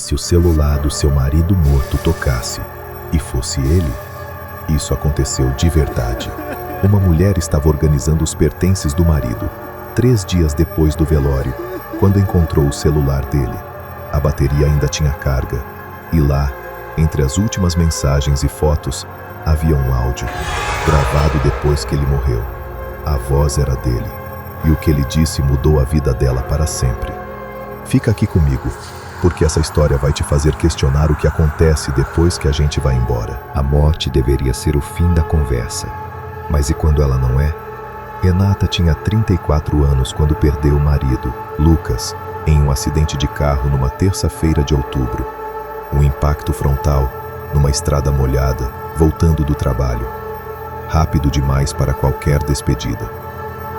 se o celular do seu marido morto tocasse e fosse ele? Isso aconteceu de verdade. Uma mulher estava organizando os pertences do marido 3 dias depois do velório, quando encontrou o celular dele. A bateria ainda tinha carga, e lá, entre as últimas mensagens e fotos, havia um áudio, gravado depois que ele morreu. A voz era dele, e o que ele disse mudou a vida dela para sempre. Fica aqui comigo, porque essa história vai te fazer questionar o que acontece depois que a gente vai embora. A morte deveria ser o fim da conversa, mas e quando ela não é? Renata tinha 34 anos quando perdeu o marido, Lucas, em um acidente de carro numa terça-feira de outubro. Um impacto frontal, numa estrada molhada, voltando do trabalho. Rápido demais para qualquer despedida.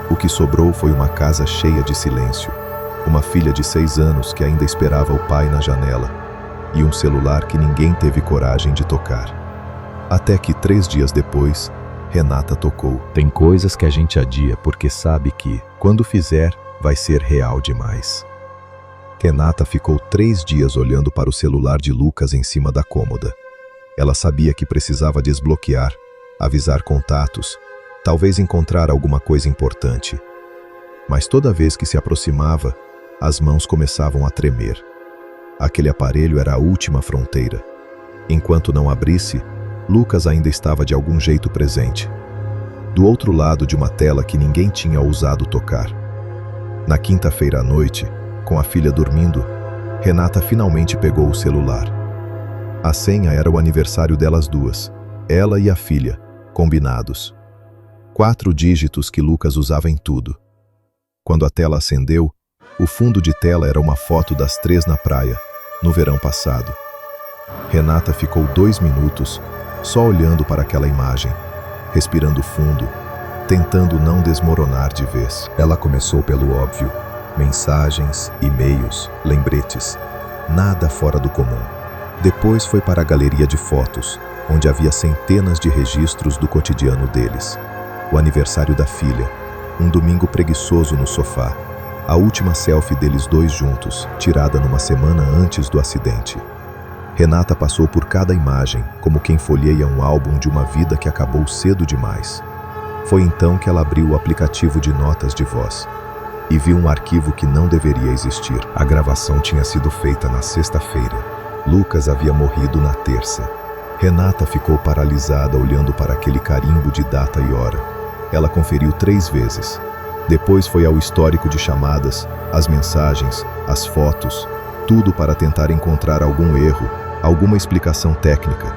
O que sobrou foi uma casa cheia de silêncio, uma filha de 6 anos que ainda esperava o pai na janela, e um celular que ninguém teve coragem de tocar. Até que 3 dias depois, Renata tocou. Tem coisas que a gente adia porque sabe que, quando fizer, vai ser real demais. Renata ficou 3 dias olhando para o celular de Lucas em cima da cômoda. Ela sabia que precisava desbloquear, avisar contatos, talvez encontrar alguma coisa importante. Mas toda vez que se aproximava, as mãos começavam a tremer. Aquele aparelho era a última fronteira. Enquanto não abrisse, Lucas ainda estava de algum jeito presente. Do outro lado de uma tela que ninguém tinha ousado tocar. Na quinta-feira à noite, com a filha dormindo, Renata finalmente pegou o celular. A senha era o aniversário delas duas, ela e a filha, combinados. 4 dígitos que Lucas usava em tudo. Quando a tela acendeu, o fundo de tela era uma foto das 3 na praia, no verão passado. Renata ficou 2 minutos, só olhando para aquela imagem, respirando fundo, tentando não desmoronar de vez. Ela começou pelo óbvio, mensagens, e-mails, lembretes, nada fora do comum. Depois foi para a galeria de fotos, onde havia centenas de registros do cotidiano deles. O aniversário da filha, um domingo preguiçoso no sofá, a última selfie deles 2 juntos, tirada numa semana antes do acidente. Renata passou por cada imagem, como quem folheia um álbum de uma vida que acabou cedo demais. Foi então que ela abriu o aplicativo de notas de voz e viu um arquivo que não deveria existir. A gravação tinha sido feita na sexta-feira. Lucas havia morrido na terça. Renata ficou paralisada olhando para aquele carimbo de data e hora. Ela conferiu 3 vezes. Depois foi ao histórico de chamadas, as mensagens, as fotos, tudo para tentar encontrar algum erro, alguma explicação técnica.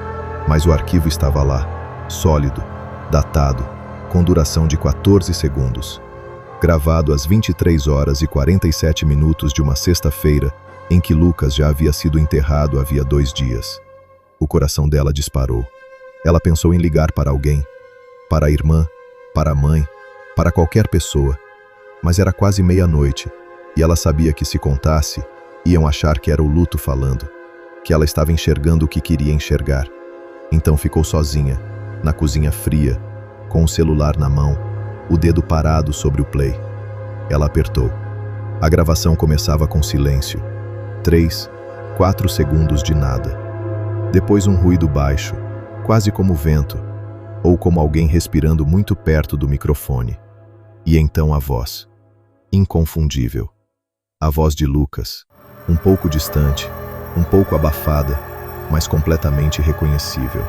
Mas o arquivo estava lá, sólido, datado, com duração de 14 segundos. Gravado às 23 horas e 47 minutos de uma sexta-feira, em que Lucas já havia sido enterrado havia 2 dias. O coração dela disparou. Ela pensou em ligar para alguém, para a irmã, para a mãe, para qualquer pessoa. Mas era quase meia-noite, e ela sabia que se contasse, iam achar que era o luto falando, que ela estava enxergando o que queria enxergar. Então ficou sozinha, na cozinha fria, com o celular na mão, o dedo parado sobre o play. Ela apertou. A gravação começava com silêncio. 3, 4 segundos de nada. Depois um ruído baixo, quase como vento, ou como alguém respirando muito perto do microfone. E então a voz, inconfundível. A voz de Lucas, um pouco distante, um pouco abafada, mas completamente reconhecível.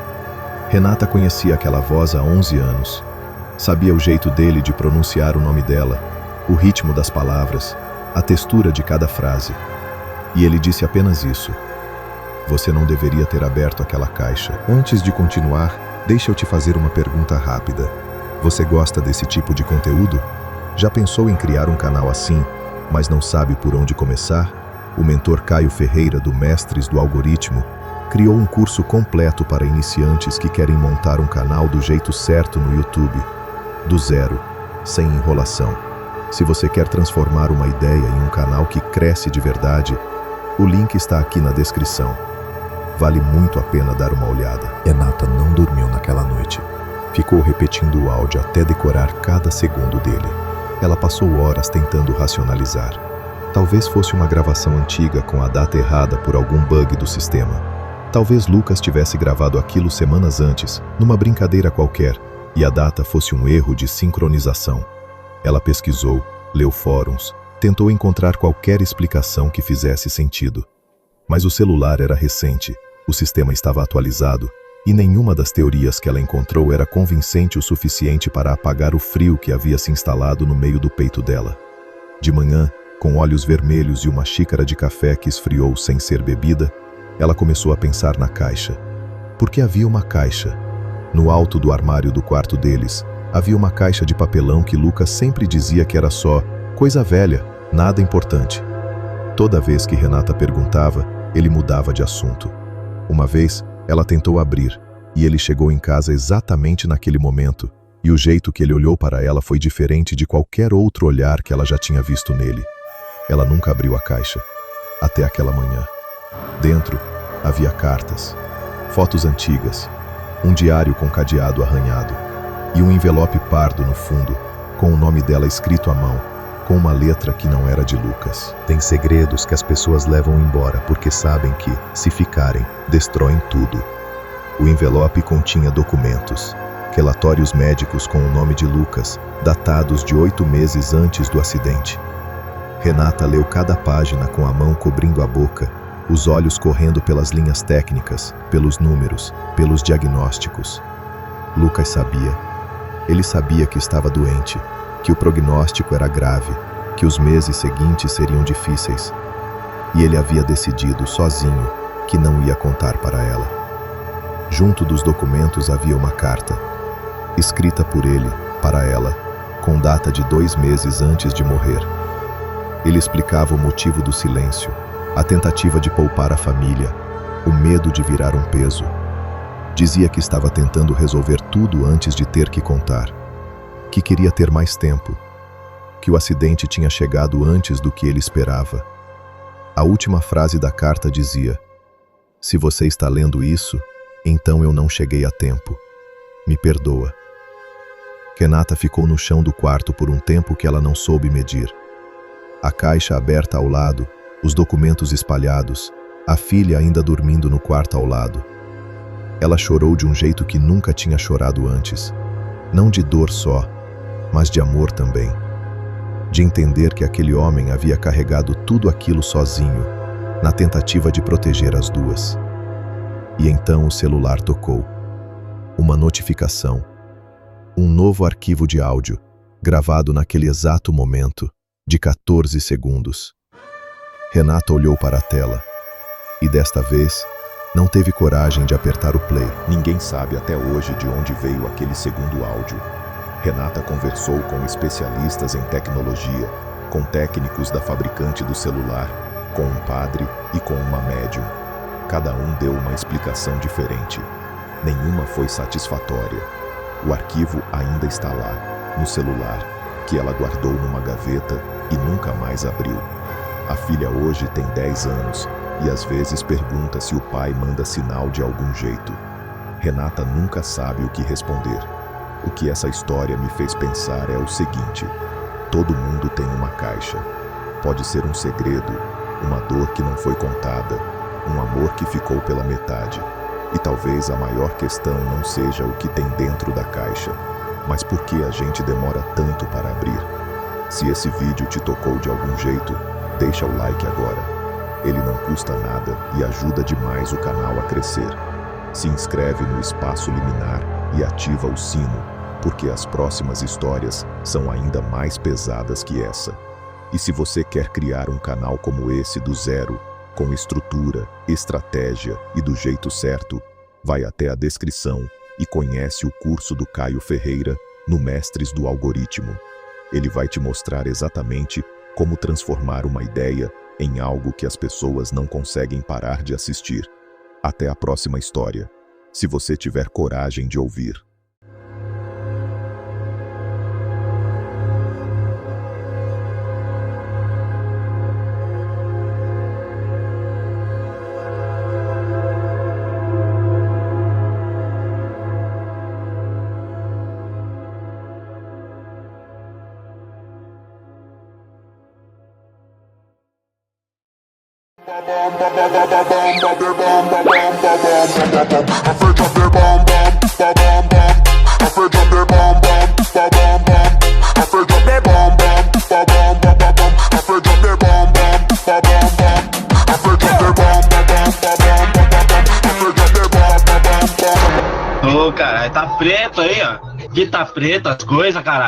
Renata conhecia aquela voz há 11 anos. Sabia o jeito dele de pronunciar o nome dela, o ritmo das palavras, a textura de cada frase. E ele disse apenas isso. Você não deveria ter aberto aquela caixa. Antes de continuar, deixa eu te fazer uma pergunta rápida. Você gosta desse tipo de conteúdo? Já pensou em criar um canal assim, mas não sabe por onde começar? O mentor Caio Ferreira, do Mestres do Algoritmo, criou um curso completo para iniciantes que querem montar um canal do jeito certo no YouTube, do zero, sem enrolação. Se você quer transformar uma ideia em um canal que cresce de verdade, o link está aqui na descrição. Vale muito a pena dar uma olhada. Renata não dormiu naquela noite. Ficou repetindo o áudio até decorar cada segundo dele. Ela passou horas tentando racionalizar. Talvez fosse uma gravação antiga com a data errada por algum bug do sistema. Talvez Lucas tivesse gravado aquilo semanas antes, numa brincadeira qualquer, e a data fosse um erro de sincronização. Ela pesquisou, leu fóruns, tentou encontrar qualquer explicação que fizesse sentido. Mas o celular era recente, o sistema estava atualizado, e nenhuma das teorias que ela encontrou era convincente o suficiente para apagar o frio que havia se instalado no meio do peito dela. De manhã, com olhos vermelhos e uma xícara de café que esfriou sem ser bebida, ela começou a pensar na caixa. Porque havia uma caixa. No alto do armário do quarto deles, havia uma caixa de papelão que Lucas sempre dizia que era só coisa velha, nada importante. Toda vez que Renata perguntava, ele mudava de assunto. Uma vez, ela tentou abrir, e ele chegou em casa exatamente naquele momento, e o jeito que ele olhou para ela foi diferente de qualquer outro olhar que ela já tinha visto nele. Ela nunca abriu a caixa, até aquela manhã. Dentro, havia cartas, fotos antigas, um diário com cadeado arranhado, e um envelope pardo no fundo, com o nome dela escrito à mão, com uma letra que não era de Lucas. Tem segredos que as pessoas levam embora porque sabem que, se ficarem, destroem tudo. O envelope continha documentos, relatórios médicos com o nome de Lucas, datados de 8 meses antes do acidente. Renata leu cada página com a mão cobrindo a boca, os olhos correndo pelas linhas técnicas, pelos números, pelos diagnósticos. Lucas sabia. Ele sabia que estava doente, que o prognóstico era grave, que os meses seguintes seriam difíceis. E ele havia decidido, sozinho, que não ia contar para ela. Junto dos documentos havia uma carta, escrita por ele, para ela, com data de 2 meses antes de morrer. Ele explicava o motivo do silêncio, a tentativa de poupar a família, o medo de virar um peso. Dizia que estava tentando resolver tudo antes de ter que contar, que queria ter mais tempo, que o acidente tinha chegado antes do que ele esperava. A última frase da carta dizia: "Se você está lendo isso, então eu não cheguei a tempo. Me perdoa." Renata ficou no chão do quarto por um tempo que ela não soube medir. A caixa aberta ao lado, os documentos espalhados, a filha ainda dormindo no quarto ao lado. Ela chorou de um jeito que nunca tinha chorado antes. Não de dor só, mas de amor também. De entender que aquele homem havia carregado tudo aquilo sozinho, na tentativa de proteger as duas. E então o celular tocou. Uma notificação. Um novo arquivo de áudio, gravado naquele exato momento, de 14 segundos. Renata olhou para a tela. E desta vez, não teve coragem de apertar o play. Ninguém sabe até hoje de onde veio aquele segundo áudio. Renata conversou com especialistas em tecnologia, com técnicos da fabricante do celular, com um padre e com uma médium. Cada um deu uma explicação diferente. Nenhuma foi satisfatória. O arquivo ainda está lá, no celular, que ela guardou numa gaveta e nunca mais abriu. A filha hoje tem 10 anos e às vezes pergunta se o pai manda sinal de algum jeito. Renata nunca sabe o que responder. O que essa história me fez pensar é o seguinte: todo mundo tem uma caixa. Pode ser um segredo, uma dor que não foi contada, um amor que ficou pela metade. E talvez a maior questão não seja o que tem dentro da caixa, mas por que a gente demora tanto para abrir. Se esse vídeo te tocou de algum jeito, deixa o like agora. Ele não custa nada e ajuda demais o canal a crescer. Se inscreve no Espaço Liminar e ativa o sino, porque as próximas histórias são ainda mais pesadas que essa. E se você quer criar um canal como esse do zero, com estrutura, estratégia e do jeito certo, vai até a descrição e conhece o curso do Caio Ferreira no Mestres do Algoritmo. Ele vai te mostrar exatamente como transformar uma ideia em algo que as pessoas não conseguem parar de assistir. Até a próxima história, se você tiver coragem de ouvir. Ô, caralho, tá preto aí, ó. Aqui tá preto as coisas, caralho.